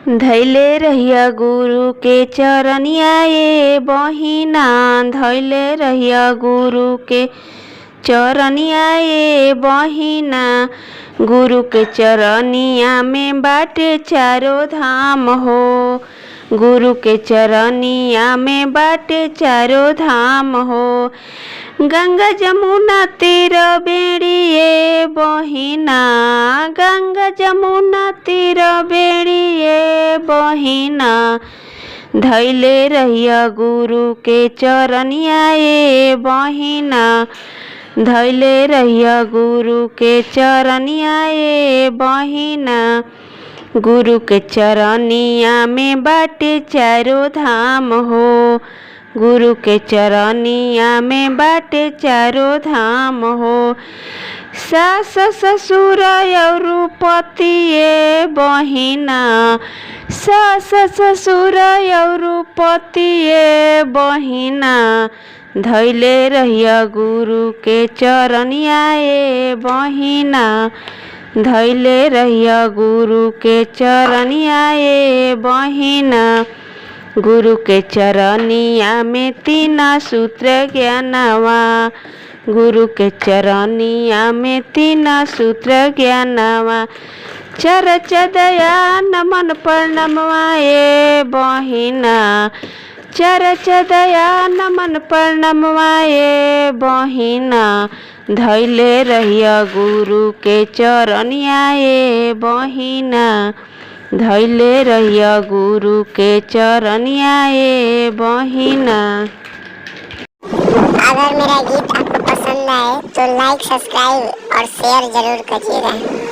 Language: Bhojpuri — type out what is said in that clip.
धैले रहिया गुरु के चरनिया ये बहिना, धैले रहिया गुरु के चरनिया ये बहिना। गुरु के चरनिया में बाटे चारों धाम हो, गुरु के चरनिया में बाटे चारों धाम हो। गंगा जमुना तीर बेड़िए बहिना, गंगा जमुना तीर बेड़िए बहिना। धैले रहिया गुरु के चरनिया ये बहिना, धैले रहिया गुरु के चरनिया ये बहिना। गुरु के चरनिया में बाटे चारों धाम हो, गुरु के चरनिया में बाटे चारों धाम हो। सास ससुर और पति ये बहिना, सास ससुर और पति ये बहिना। धैले रहिया गुरु के चरनिया ये बहिना, धैले रहिया गुरु के चरनिया ये बहिना। गुरु के चरनिया में तीन सूत्र ज्ञानवा, गुरु के चरनिया में तीन सूत्र ज्ञानवा। चरच दया नमन प्रणमवा ये बहिना, चरच दया नमन प्रणमवा ये बहिना। धैले रहिया गुरु के चरनिया ये बहिना, धैले रहिया गुरु के चरनिया ये बहिना। अगर मेरा गीत आपको पसंद आए तो लाइक, सब्सक्राइब और शेयर जरूर करिएगा।